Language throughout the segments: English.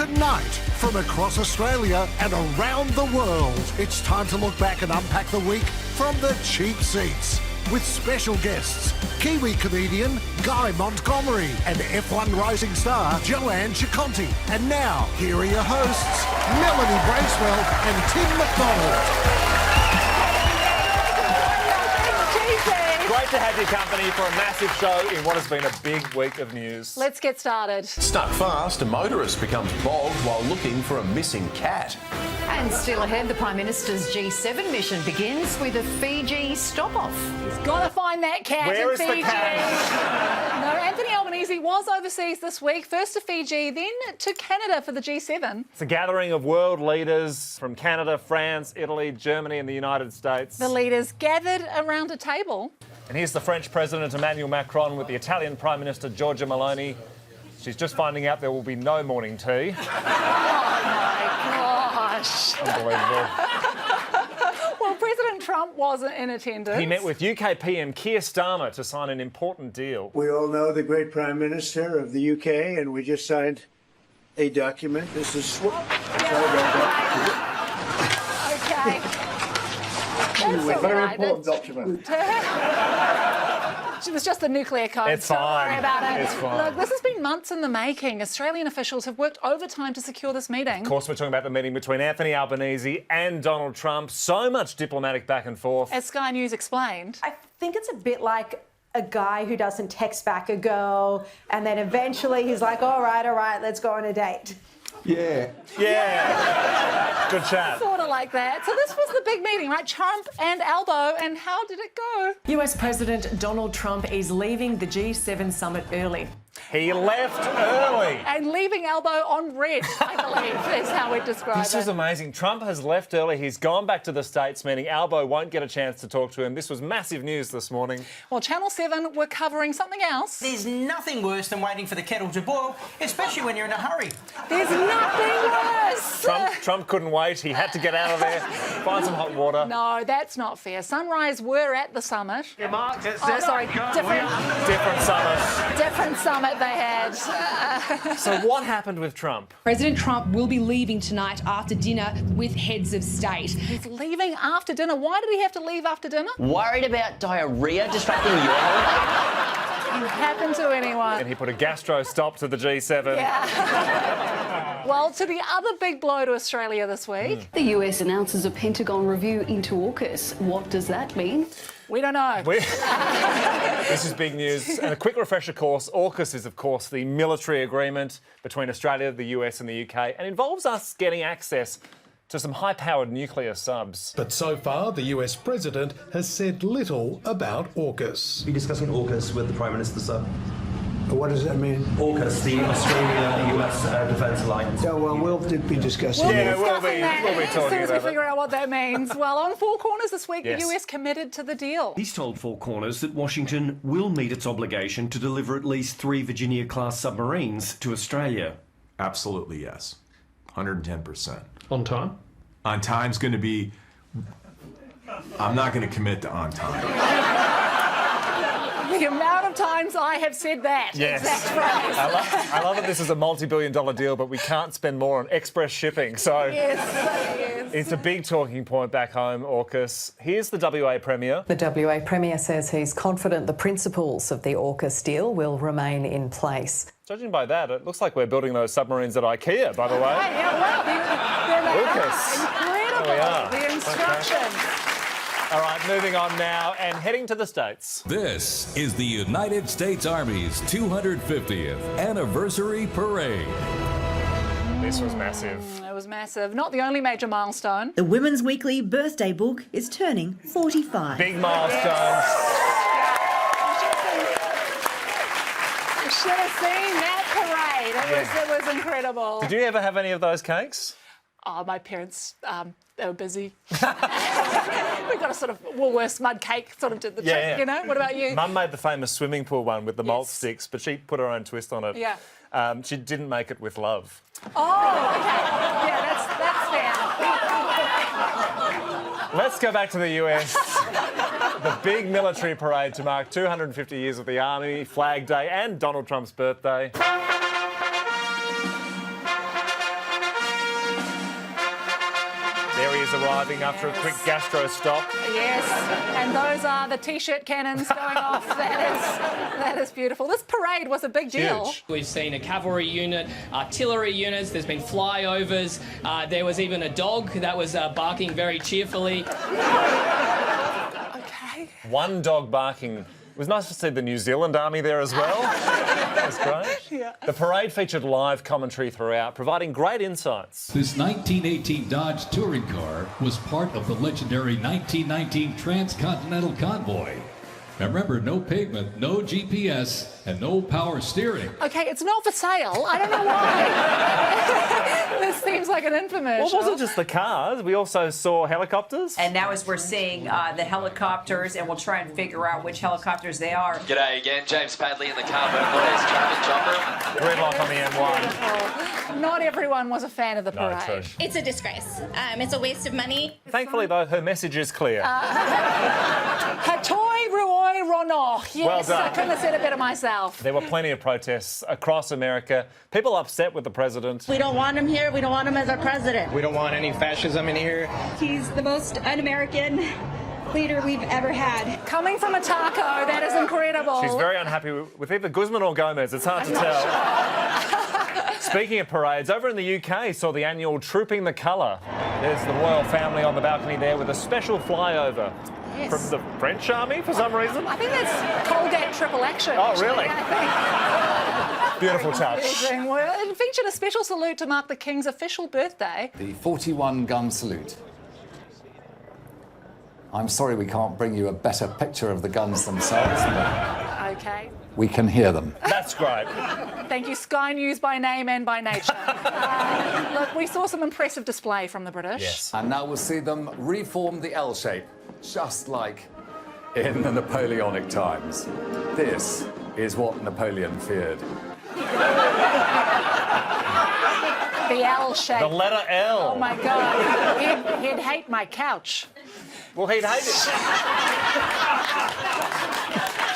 Tonight, from across Australia and around the world, it's time to look back and unpack the week from the cheap seats. With special guests, Kiwi comedian Guy Montgomery and F1 rising star Joanne Ciconti. And now, here are your hosts, Melanie Bracewell and Tim McDonald. Great to have your company for a massive show in what has been a big week of news. Let's get started. Stuck fast, a motorist becomes bogged while looking for a missing cat. And still ahead, the Prime Minister's G7 mission begins with a Fiji stop-off. He's got to find that cat Where in is the Fiji. cat? No, Anthony Albanese was overseas this week, first to Fiji, then to Canada for the G7. It's a gathering of world leaders from Canada, France, Italy, Germany and the United States. The leaders gathered around a table. And here's the French President Emmanuel Macron with the Italian Prime Minister Giorgia Meloni. She's just finding out there will be no morning tea. Oh, my gosh. Unbelievable. Well, President Trump wasn't in attendance. He met with UK PM Keir Starmer to sign an important deal. We all know the great Prime Minister of the UK, and we just signed a document. This is... Okay. That's all Very right. important document. It was just the nuclear code. It's Don't fine. worry about it. It's fine. Look, this has been months in the making. Australian officials have worked overtime to secure this meeting. Of course, we're talking about the meeting between Anthony Albanese and Donald Trump. So much diplomatic back and forth. As Sky News explained. I think it's a bit like a guy who doesn't text back a girl and then eventually he's like, all right, let's go on a date. Yeah. Yeah. Good chat. Sort of like that. So this was the big meeting, right? Trump and Albo, and how did it go? US President Donald Trump is leaving the G7 summit early. He left early. And leaving Albo on red, I believe, is how we describe This it. is amazing. Trump has left early. He's gone back to the States, meaning Albo won't get a chance to talk to him. This was massive news this morning. Well, Channel 7 were covering something else. There's nothing worse than waiting for the kettle to boil, especially when you're in a hurry. There's nothing worse. Trump couldn't wait. He had to get out of there, find some hot water. No, that's not fair. Sunrise were at the summit. Oh, sorry, Different summit. different summit they had. So what happened with Trump? President Trump will be leaving tonight after dinner with heads of state. He's leaving after dinner. Why did he have to leave after dinner? Worried about diarrhea distracting your holiday? It happened to anyone. And he put a gastro stop to the G7. Yeah. Well, to the other big blow to Australia this week. The US announces a Pentagon review into AUKUS. What does that mean? We don't know. This is big news. And a quick refresher course. AUKUS is, of course, the military agreement between Australia, the US and the UK and involves us getting access to some high-powered nuclear subs. But so far, the US president has said little about AUKUS. Be discussing AUKUS with the Prime Minister, sir. What does that mean? AUKUS, the Australia-US Defence Alliance. So, we'll be discussing Yeah, it. we'll be As soon talking as we about figure it. out what that means. Well, on Four Corners this week, Yes. the US committed to the deal. He's told Four Corners that Washington will meet its obligation to deliver at least 3 Virginia-class submarines to Australia. Absolutely, yes. 110%. On time? On time's going to be... I'm not going to commit to on time. The amount of times I have said that Yes. exact phrase. I love that this is a multi-billion-dollar deal, but we can't spend more on express shipping. So Yes. it's a big talking point back home, AUKUS. Here's the WA Premier. The WA Premier says he's confident the principles of the AUKUS deal will remain in place. Judging by that, it looks like we're building those submarines at IKEA, by the way. Right, yeah, well, AUKUS. incredible. There we are. The instructions. All right, moving on now and heading to the States. This is the United States Army's 250th anniversary parade. This was massive. It was massive. Not the only major milestone. The Women's Weekly birthday book is turning 45. Big milestones. You should have seen that parade. It was incredible. Did you ever have any of those cakes? Oh, my parents, they were busy. We got a sort of Woolworths mud cake, sort of did the trick, you know? What about you? Mum made the famous swimming pool one with the malt sticks, but she put her own twist on it. Yeah. She didn't make it with love. Oh, okay. Yeah, that's fair. Let's go back to the US. The big military parade to mark 250 years of the Army, Flag Day and Donald Trump's birthday. is arriving after a quick gastro stop. Yes, and those are the T-shirt cannons going off. That is beautiful. This parade was a big deal. Huge. We've seen a cavalry unit, artillery units, there's been flyovers, there was even a dog that was barking very cheerfully. Okay. One dog barking. It was nice to see the New Zealand Army there as well. That's great. Yeah. The parade featured live commentary throughout, providing great insights. This 1918 Dodge touring car was part of the legendary 1919 Transcontinental Convoy. Now remember, no pavement, no GPS, and no power steering. Okay, it's not for sale. I don't know why. This seems like an infomercial. Well, it wasn't just the cars. We also saw helicopters. And now as we're seeing the helicopters, and we'll try and figure out which helicopters they are. G'day again, James Padley in the Carbon Lawyers Traffic Chopper. Gridlock on the M1. Not everyone was a fan of the No, parade. true. It's a disgrace. It's a waste of money. Thankfully, though, her message is clear. Hatoi Ruoi Rono. Yes, Well done. I couldn't have said it better myself. There were plenty of protests across America. People upset with the president. We don't want him here. We don't want him as our president. We don't want any fascism in here. He's the most un-American leader we've ever had. Coming from a taco, that is incredible. She's very unhappy with either Guzman or Gomez. It's hard to tell. Speaking of parades, over in the UK saw the annual Trooping the Colour. There's the royal family on the balcony there with a special flyover. Yes. From the French army for some reason? I think that's Colgate Triple Action. Oh, actually, really? I think. Beautiful touch. Amazing. Well, it featured a special salute to mark the King's official birthday. The 41-gun salute. I'm sorry we can't bring you a better picture of the guns themselves, but Okay. we can hear them. That's great. Thank you, Sky News by name and by nature. Look, we saw some impressive display from the British. Yes. And now we'll see them reform the L shape, just like in the Napoleonic times. This is what Napoleon feared. The L shape. The letter L. Oh, my God. He'd hate my couch. Well, he'd hate it.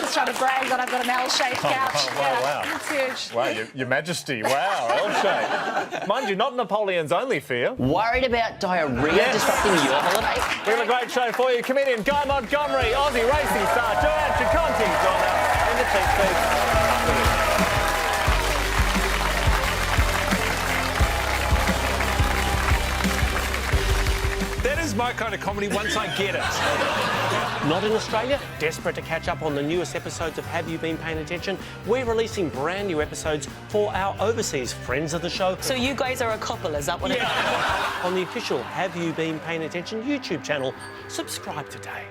Just trying to brag that I've got an L-shaped couch. Oh, wow. It's huge. Wow, your Majesty, wow, L-shape. Mind you, not Napoleon's only fear. Worried about diarrhea disrupting your holiday? We have a great show for you. Comedian Guy Montgomery, Aussie racing star Joanne Treconti's on us in the cheap seats. After this. That is my kind of comedy once I get it. Not in Australia? Desperate to catch up on the newest episodes of Have You Been Paying Attention? We're releasing brand new episodes for our overseas friends of the show. So you guys are a couple, is that what it is? On the official Have You Been Paying Attention YouTube channel. Subscribe today.